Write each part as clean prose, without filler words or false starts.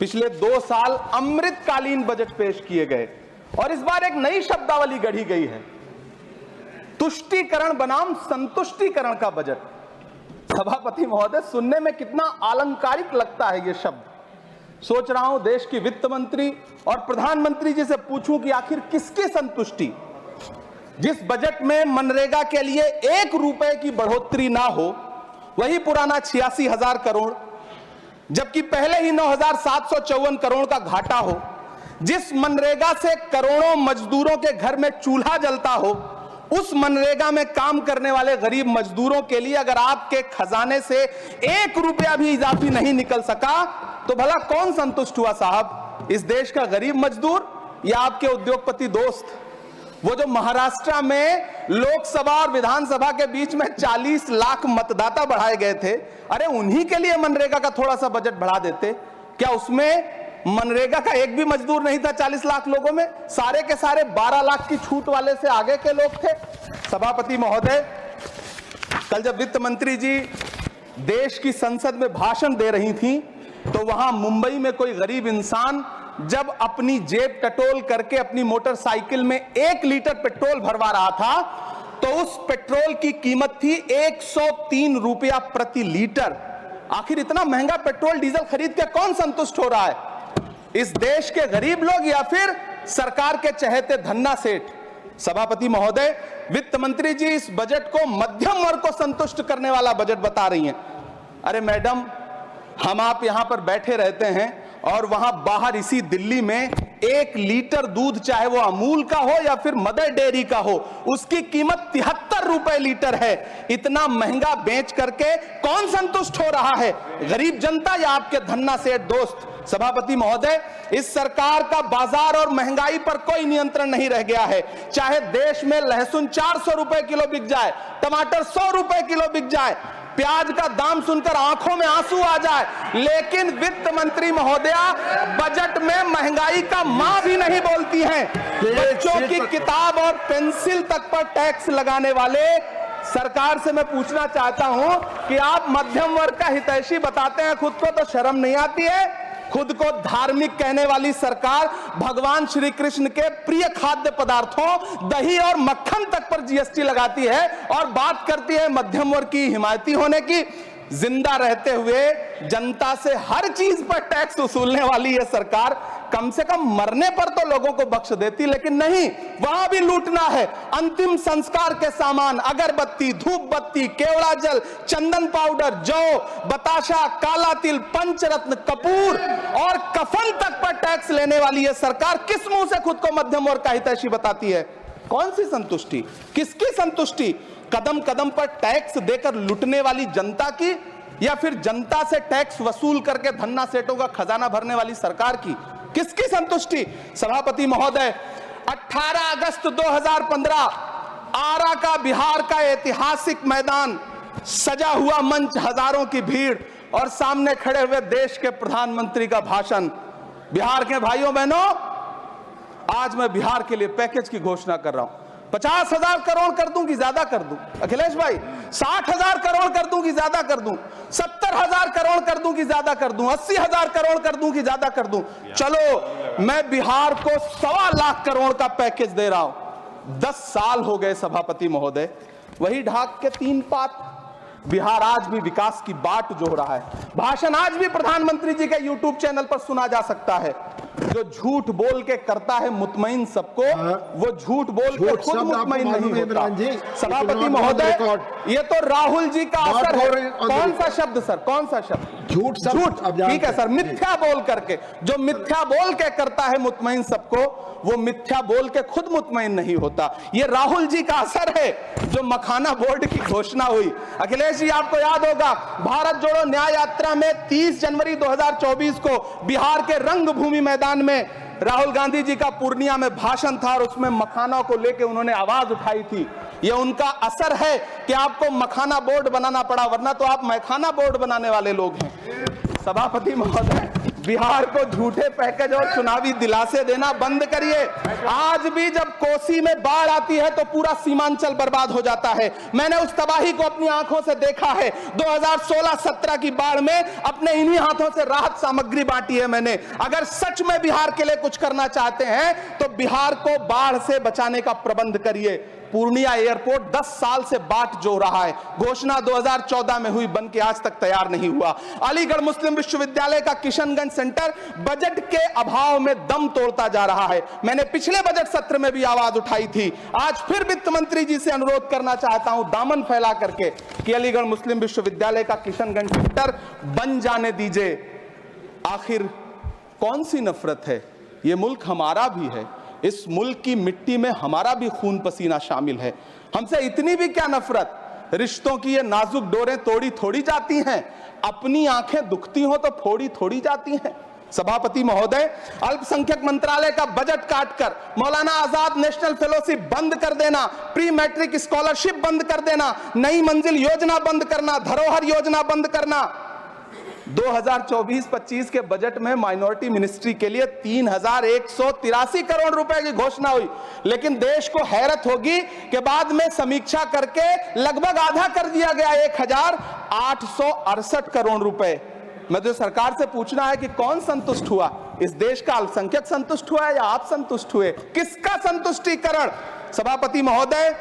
पिछले 2 साल अमृतकालीन बजट पेश किए गए और इस बार एक नई शब्दावली गढ़ी गई है, तुष्टीकरण बनाम संतुष्टीकरण का बजट। सभापति महोदय, सुनने में कितना अलंकारिक लगता है ये शब्द। सोच रहा हूं देश की वित्त मंत्री और प्रधानमंत्री जी से पूछूं कि आखिर किसकी संतुष्टि। जिस बजट में मनरेगा के लिए 1 रुपए की बढ़ोतरी ना हो, वही पुराना 86,000 करोड़, जबकि पहले ही 9,754 करोड़ का घाटा हो। जिस मनरेगा से करोड़ों मजदूरों के घर में चूल्हा जलता हो, उस मनरेगा में काम करने वाले गरीब मजदूरों के लिए अगर आपके खजाने से 1 रुपया भी इजाफी नहीं निकल सका, तो भला कौन संतुष्ट हुआ साहब? इस देश का गरीब मजदूर या आपके उद्योगपति दोस्त? वो जो महाराष्ट्र में लोकसभा और विधानसभा के बीच में 40 लाख मतदाता बढ़ाए गए थे, अरे उन्हीं के लिए मनरेगा का थोड़ा सा बजट बढ़ा देते। क्या उसमें मनरेगा का एक भी मजदूर नहीं था? 40 लाख लोगों में सारे के सारे 12 लाख की छूट वाले से आगे के लोग थे। सभापति महोदय, कल जब वित्त मंत्री जी देश की संसद में भाषण दे रही थी, तो वहां मुंबई में कोई गरीब इंसान जब अपनी जेब टटोल करके अपनी मोटरसाइकिल में 1 लीटर पेट्रोल भरवा रहा था, तो उस पेट्रोल की कीमत थी 103 रुपया प्रति लीटर। आखिर इतना महंगा पेट्रोल डीजल खरीद के कौन संतुष्ट हो रहा है? इस देश के गरीब लोग या फिर सरकार के चहेते धन्ना सेठ? सभापति महोदय, वित्त मंत्री जी इस बजट को मध्यम वर्ग को संतुष्ट करने वाला बजट बता रही हैं। अरे मैडम, हम आप यहां पर बैठे रहते हैं और वहां बाहर इसी दिल्ली में 1 लीटर दूध, चाहे वो अमूल का हो या फिर मदर डेयरी का हो, उसकी कीमत 73 रुपए लीटर है। इतना महंगा बेच करके कौन संतुष्ट हो रहा है? गरीब जनता या आपके धन्ना सेठ दोस्त? सभापति महोदय, इस सरकार का बाजार और महंगाई पर कोई नियंत्रण नहीं रह गया है। चाहे देश में लहसुन 400 रुपए किलो बिक जाए, टमाटर 100 रुपए किलो बिक जाए, प्याज का दाम सुनकर आंखों में आंसू आ जाए, लेकिन वित्त मंत्री महोदया बजट में महंगाई का मां भी नहीं बोलती हैं। बच्चों की किताब और पेंसिल तक पर टैक्स लगाने वाले सरकार से मैं पूछना चाहता हूं कि आप मध्यम वर्ग का हितैषी बताते हैं खुद को, तो शर्म नहीं आती है? खुद को धार्मिक कहने वाली सरकार भगवान श्री कृष्ण के प्रिय खाद्य पदार्थों दही और मक्खन तक पर जीएसटी लगाती है और बात करती है मध्यम वर्ग की हिमायती होने की। जिंदा रहते हुए जनता से हर चीज पर टैक्स वसूलने वाली यह सरकार कम से कम मरने पर तो लोगों को बख्श देती, लेकिन नहीं, वहां भी लूटना है। अंतिम संस्कार के सामान, अगरबत्ती, धूप बत्ती, केवड़ा जल, चंदन पाउडर, जौ, बताशा, काला तिल, पंचरत्न, कपूर और कफन तक पर टैक्स लेने वाली यह सरकार किस मुंह से खुद को मध्यम वर्ग का हितैषी बताती है? कौन सी संतुष्टि? किसकी संतुष्टि? कदम कदम पर टैक्स देकर लुटने वाली जनता की, या फिर जनता से टैक्स वसूल करके धन्ना सेठों का खजाना भरने वाली सरकार की? किसकी संतुष्टि? सभापति महोदय, 18 अगस्त 2015 आरा का बिहार का ऐतिहासिक मैदान, सजा हुआ मंच, हजारों की भीड़ और सामने खड़े हुए देश के प्रधानमंत्री का भाषण। बिहार के भाइयों बहनों, आज मैं बिहार के लिए पैकेज की घोषणा कर रहा हूं। 50,000 करोड़ कर दूं कि ज्यादा कर दूं? अखिलेश भाई, 60,000 करोड़ कर दूं कि ज्यादा कर दूं? 70,000 करोड़ कर दूं कि ज्यादा कर दूं? 80,000 करोड़ कर दूं कि ज्यादा कर दूं? चलो, मैं बिहार को 1.25 लाख करोड़ का पैकेज दे रहा हूं। 10 साल हो गए सभापति महोदय, वही ढाक के 3 पात। बिहार आज भी विकास की बाट जोह रहा है। भाषण आज भी प्रधानमंत्री जी के यूट्यूब चैनल पर सुना जा सकता है। जो झूठ बोल के करता है मुतमईन सबको, वो झूठ बोल के खुद मुतमईन नहीं होता। सभापति महोदय, ये तो राहुल जी का असर है। कौन सा शब्द सर? कौन सा शब्द? झूठ। ठीक है सर, मिथ्या बोल करके। जो मिथ्या बोल के करता है मुतमईन सबको, वो मिथ्या बोल के खुद मुतमईन नहीं होता। ये राहुल जी का असर है। जो मखाना बोर्ड की घोषणा हुई, अखिलेश जी आपको याद होगा, भारत जोड़ो न्याय यात्रा में 30 जनवरी 2024 को बिहार के रंगभूमि मैदान में राहुल गांधी जी का पूर्णिया में भाषण था और उसमें मखाना को लेकर उन्होंने आवाज उठाई थी। यह उनका असर है कि आपको मखाना बोर्ड बनाना पड़ा, वरना तो आप मैखाना बोर्ड बनाने वाले लोग हैं। सभापति महोदय, बिहार को झूठे पैकेज और चुनावी दिलासे देना बंद करिए। आज भी जब कोसी में बाढ़ आती है तो पूरा सीमांचल बर्बाद हो जाता है। मैंने उस तबाही को अपनी आंखों से देखा है। 2016-17 की बाढ़ में अपने इन्हीं हाथों से राहत सामग्री बांटी है मैंने। अगर सच में बिहार के लिए कुछ करना चाहते हैं तो बिहार को बाढ़ से बचाने का प्रबंध करिए। पूर्णिया एयरपोर्ट 10 साल से बाट जो रहा है, घोषणा 2014 में हुई, बन के आज तक तैयार नहीं हुआ। अलीगढ़ मुस्लिम विश्वविद्यालय का किशनगंज सेंटर बजट के अभाव में दम तोड़ता जा रहा है। मैंने पिछले बजट सत्र में भी आवाज उठाई थी। आज फिर वित्त मंत्री जी से अनुरोध करना चाहता हूं, दामन फैला करके, कि अलीगढ़ मुस्लिम विश्वविद्यालय का किशनगंज सेंटर बन जाने दीजिए। आखिर कौन सी नफरत है? यह मुल्क हमारा भी है, इस मुल्क की मिट्टी में हमारा भी खून पसीना शामिल है। हमसे इतनी भी क्या नफरत? रिश्तों की ये नाजुक डोरें तोड़ी थोड़ी जाती हैं, अपनी आंखें दुखती हो तो फोड़ी थोड़ी जाती हैं। सभापति महोदय, अल्पसंख्यक मंत्रालय का बजट काटकर मौलाना आजाद नेशनल फेलोशिप बंद कर देना, प्री मैट्रिक स्कॉलरशिप बंद कर देना, नई मंजिल योजना बंद करना, धरोहर योजना बंद करना। 2024-25 के बजट में माइनॉरिटी मिनिस्ट्री के लिए 3183 करोड़ रुपए की घोषणा हुई, लेकिन देश को हैरत होगी कि बाद में समीक्षा करके लगभग आधा कर दिया गया, 1868 करोड़ रुपए। मुझे सरकार से पूछना है कि कौन संतुष्ट हुआ? इस देश का अल्पसंख्यक संतुष्ट हुआ है या आप संतुष्ट हुए? किसका संतुष्टिकरण? सभापति महोदय,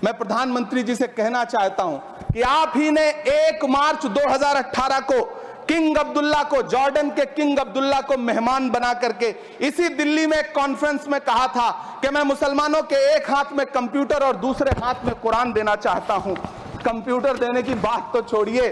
मैं प्रधानमंत्री जी से कहना चाहता हूं कि आप ही ने 1 मार्च 2018 को किंग अब्दुल्ला को, जॉर्डन के किंग अब्दुल्ला को मेहमान बना करके इसी दिल्ली में एक कॉन्फ्रेंस में कहा था कि मैं मुसलमानों के एक हाथ में कंप्यूटर और दूसरे हाथ में कुरान देना चाहता हूं। कंप्यूटर देने की बात तो छोड़िए,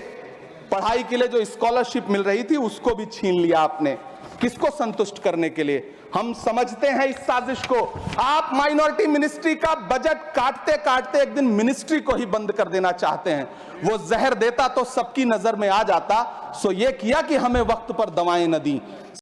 पढ़ाई के लिए जो स्कॉलरशिप मिल रही थी उसको भी छीन लिया आपने। किसको संतुष्ट करने के लिए? हम समझते हैं इस साजिश को। आप माइनॉरिटी मिनिस्ट्री का बजट काटते काटते एक दिन मिनिस्ट्री को ही बंद कर देना चाहते हैं। वो जहर देता तो सबकी नजर में आ जाता, सो ये किया कि हमें वक्त पर दवाएं न दी।